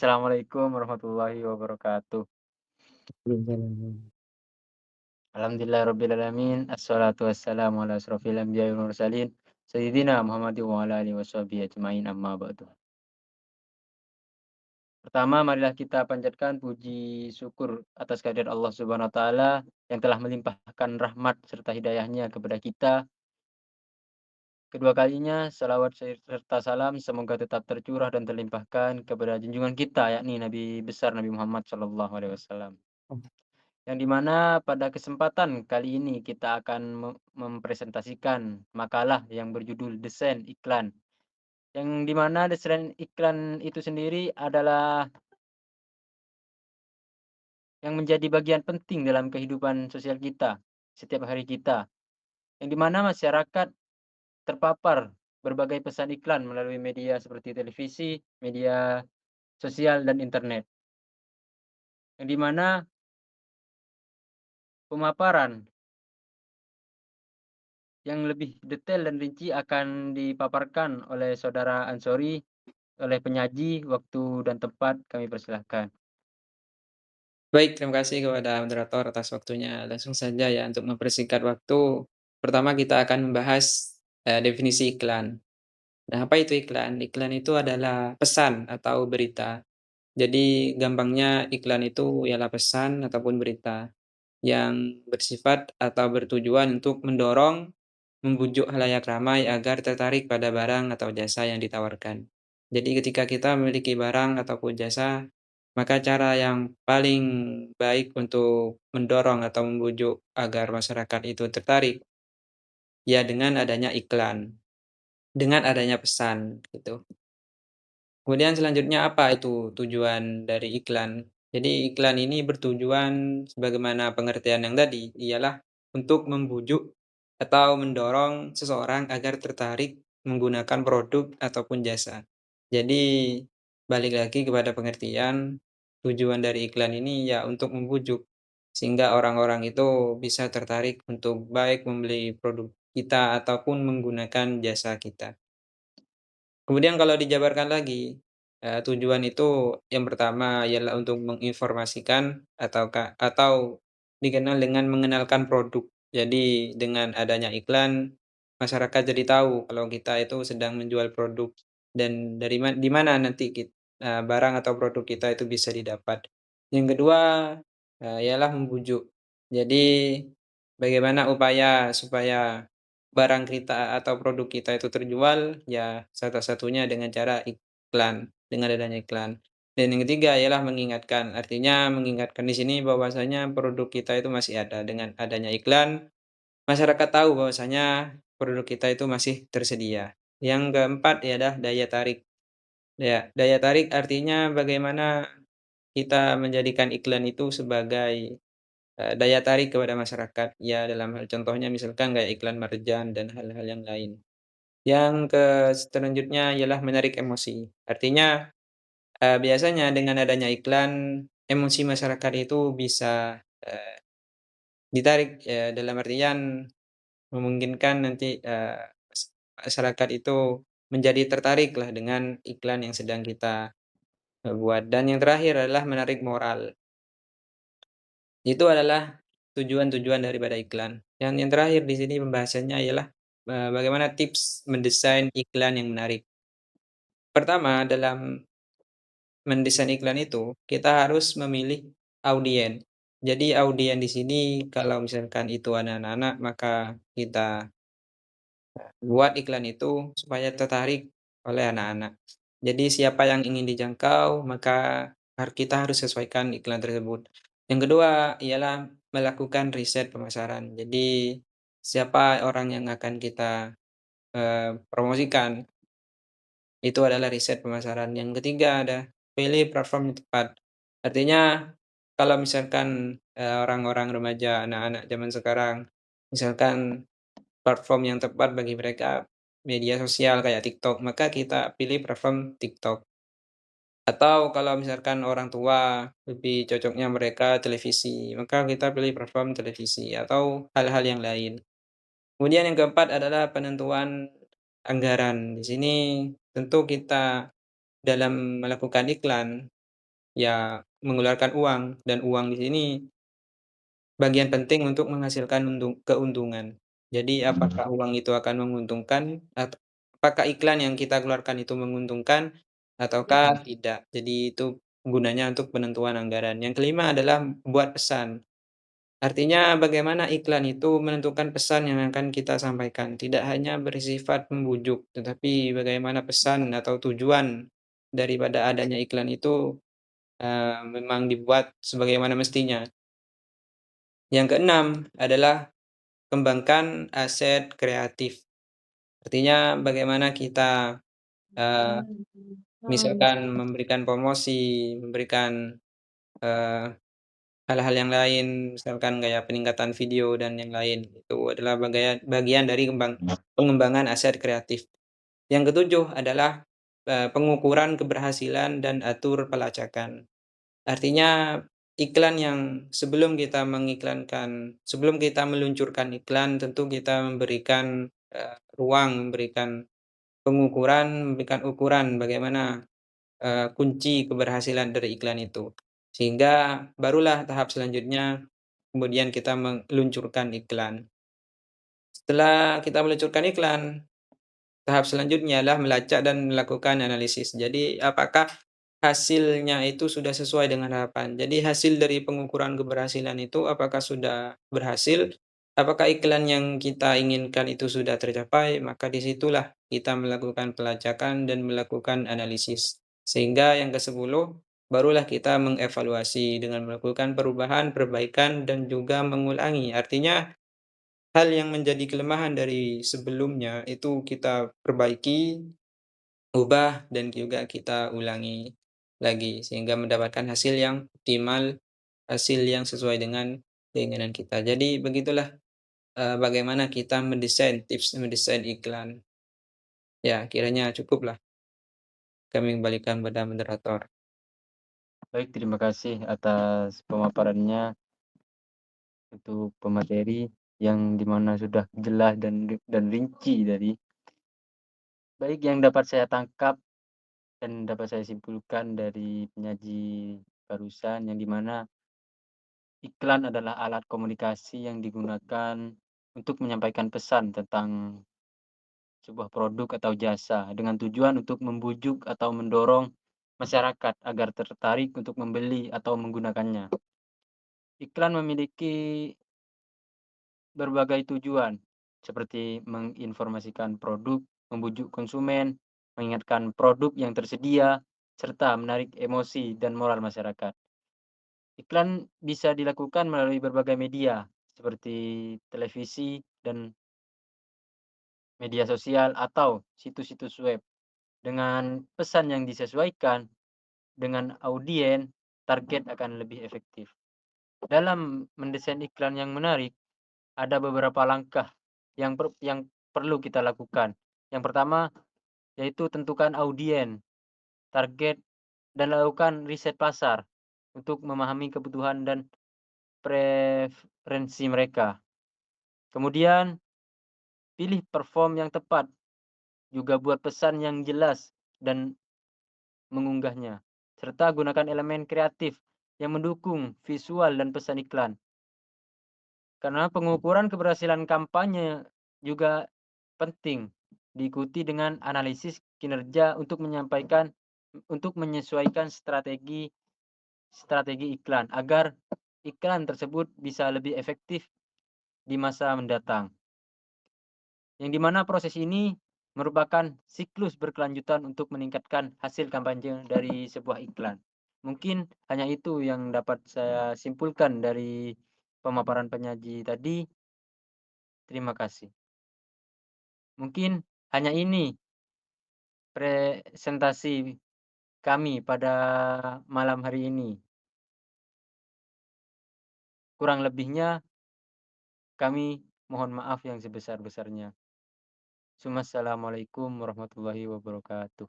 Assalamualaikum warahmatullahi wabarakatuh. Belum jalan. Alhamdulillahirrabbilalamin. Assalatu wassalamu ala asrofil anbiya'i wal mursalin. Sayyidina Muhammadin wa ala alihi washabihi ajmain amma ba'du. Pertama, marilah kita panjatkan puji syukur atas kehadirat Allah Subhanahu wa taala yang telah melimpahkan rahmat serta hidayahnya kepada kita. Kedua kalinya, salawat serta salam semoga tetap tercurah dan terlimpahkan kepada junjungan kita, yakni Nabi besar Nabi Muhammad sallallahu alaihi wasallam. Yang di mana pada kesempatan kali ini kita akan mempresentasikan makalah yang berjudul Desain Iklan. Yang di mana desain iklan itu sendiri adalah yang menjadi bagian penting dalam kehidupan sosial kita, setiap hari kita. Yang di mana masyarakat terpapar berbagai pesan iklan melalui media seperti televisi, media sosial, dan internet. Yang di mana pemaparan yang lebih detail dan rinci akan dipaparkan oleh saudara Ansori, oleh penyaji. Waktu dan tempat kami persilahkan. Baik, terima kasih kepada moderator atas waktunya. Langsung saja ya untuk mempersingkat waktu, pertama kita akan membahas, definisi iklan. Nah, apa itu iklan? Iklan itu adalah pesan atau berita. Jadi gampangnya iklan itu ialah pesan ataupun berita yang bersifat atau bertujuan untuk mendorong, membujuk khalayak ramai agar tertarik pada barang atau jasa yang ditawarkan. Jadi ketika kita memiliki barang ataupun jasa, maka cara yang paling baik untuk mendorong atau membujuk agar masyarakat itu tertarik, ya dengan adanya iklan, dengan adanya pesan, gitu. Kemudian selanjutnya apa itu tujuan dari iklan? Jadi iklan ini bertujuan sebagaimana pengertian yang tadi, ialah untuk membujuk atau mendorong seseorang agar tertarik menggunakan produk ataupun jasa. Jadi balik lagi kepada pengertian, tujuan dari iklan ini ya untuk membujuk, sehingga orang-orang itu bisa tertarik untuk baik membeli produk kita ataupun menggunakan jasa kita. Kemudian kalau dijabarkan lagi, tujuan itu yang pertama ialah untuk menginformasikan atau dikenal dengan mengenalkan produk. Jadi dengan adanya iklan, masyarakat jadi tahu kalau kita itu sedang menjual produk dan di mana nanti barang atau produk kita itu bisa didapat. Yang kedua, ialah membujuk. Jadi bagaimana upaya supaya barang kita atau produk kita itu terjual, ya satu-satunya dengan cara iklan, dengan adanya iklan. Dan yang ketiga ialah mengingatkan, artinya mengingatkan di sini bahwasanya produk kita itu masih ada. Dengan adanya iklan, masyarakat tahu bahwasanya produk kita itu masih tersedia. Yang keempat ialah daya tarik. Ya, daya tarik artinya bagaimana kita menjadikan iklan itu sebagai daya tarik kepada masyarakat, ya dalam hal contohnya misalkan kayak iklan marjan dan hal-hal yang lain. Yang selanjutnya ialah menarik emosi. Artinya, biasanya dengan adanya iklan, emosi masyarakat itu bisa, ditarik, dalam artian memungkinkan nanti, masyarakat itu menjadi tertariklah dengan iklan yang sedang kita, buat. Dan yang terakhir adalah menarik moral. Itu adalah tujuan-tujuan daripada iklan. Yang terakhir di sini pembahasannya ialah, bagaimana tips mendesain iklan yang menarik. Pertama, dalam mendesain iklan itu, kita harus memilih audien. Jadi audien di sini kalau misalkan itu anak-anak, maka kita buat iklan itu supaya tertarik oleh anak-anak. Jadi siapa yang ingin dijangkau, maka kita harus sesuaikan iklan tersebut. Yang kedua ialah melakukan riset pemasaran. Jadi siapa orang yang akan kita, promosikan, itu adalah riset pemasaran. Yang ketiga ada pilih platform yang tepat. Artinya kalau misalkan, orang-orang remaja, anak-anak zaman sekarang, misalkan platform yang tepat bagi mereka media sosial kayak TikTok, maka kita pilih platform TikTok. Atau kalau misalkan orang tua lebih cocoknya mereka televisi, maka kita pilih platform televisi atau hal-hal yang lain. Kemudian yang keempat adalah penentuan anggaran. Di sini tentu kita dalam melakukan iklan, ya mengeluarkan uang dan uang di sini bagian penting untuk menghasilkan keuntungan. Jadi apakah uang itu akan menguntungkan apakah iklan yang kita keluarkan itu menguntungkan ataukah tidak. Jadi itu gunanya untuk penentuan anggaran. Yang kelima adalah buat pesan. Artinya bagaimana iklan itu menentukan pesan yang akan kita sampaikan, tidak hanya bersifat membujuk, tetapi bagaimana pesan atau tujuan daripada adanya iklan itu, memang dibuat sebagaimana mestinya. Yang keenam adalah kembangkan aset kreatif. Artinya bagaimana kita, eee, misalkan memberikan promosi, memberikan, eee, hal-hal yang lain, misalkan kayak peningkatan video dan yang lain, itu adalah bagian dari pengembangan aset kreatif. Yang ketujuh adalah, pengukuran keberhasilan dan atur pelacakan. Artinya iklan yang sebelum kita meluncurkan iklan tentu kita memberikan, ruang, memberikan memberikan ukuran bagaimana, kunci keberhasilan dari iklan itu. Sehingga barulah tahap selanjutnya kemudian kita meluncurkan iklan. Setelah kita meluncurkan iklan, tahap selanjutnya adalah melacak dan melakukan analisis. Jadi, apakah hasilnya itu sudah sesuai dengan harapan? Jadi, hasil dari pengukuran keberhasilan itu apakah sudah berhasil? Apakah iklan yang kita inginkan itu sudah tercapai? Maka di situlah kita melakukan pelacakan dan melakukan analisis. Sehingga yang ke-10, barulah kita mengevaluasi dengan melakukan perubahan, perbaikan, dan juga mengulangi. Artinya hal yang menjadi kelemahan dari sebelumnya itu kita perbaiki, ubah, dan juga kita ulangi lagi sehingga mendapatkan hasil yang optimal, hasil yang sesuai dengan keinginan kita. Jadi begitulah, bagaimana kita tips mendesain iklan. Ya kiranya cukuplah, kami kembalikan pada moderator. Baik, terima kasih atas pemaparannya untuk pemateri yang dimana sudah jelas dan rinci dari baik yang dapat saya tangkap dan dapat saya simpulkan dari penyaji barusan yang dimana iklan adalah alat komunikasi yang digunakan untuk menyampaikan pesan tentang sebuah produk atau jasa dengan tujuan untuk membujuk atau mendorong masyarakat agar tertarik untuk membeli atau menggunakannya. Iklan memiliki berbagai tujuan, seperti menginformasikan produk, membujuk konsumen, mengingatkan produk yang tersedia, serta menarik emosi dan moral masyarakat. Iklan bisa dilakukan melalui berbagai media, seperti televisi dan media sosial atau situs-situs web. Dengan pesan yang disesuaikan dengan audien, target akan lebih efektif. Dalam mendesain iklan yang menarik, ada beberapa langkah yang perlu kita lakukan. Yang pertama, yaitu tentukan audien, target, dan lakukan riset pasar untuk memahami kebutuhan dan preferensi mereka. Kemudian, pilih perform yang tepat, juga buat pesan yang jelas dan mengunggahnya, serta gunakan elemen kreatif yang mendukung visual dan pesan iklan. Karena pengukuran keberhasilan kampanye juga penting, diikuti dengan analisis kinerja untuk menyesuaikan strategi strategi iklan agar iklan tersebut bisa lebih efektif di masa mendatang. Yang di mana proses ini merupakan siklus berkelanjutan untuk meningkatkan hasil kampanye dari sebuah iklan. Mungkin hanya itu yang dapat saya simpulkan dari pemaparan penyaji tadi. Terima kasih. Mungkin hanya ini presentasi kami pada malam hari ini. Kurang lebihnya kami mohon maaf yang sebesar-besarnya. Assalamualaikum warahmatullahi wabarakatuh.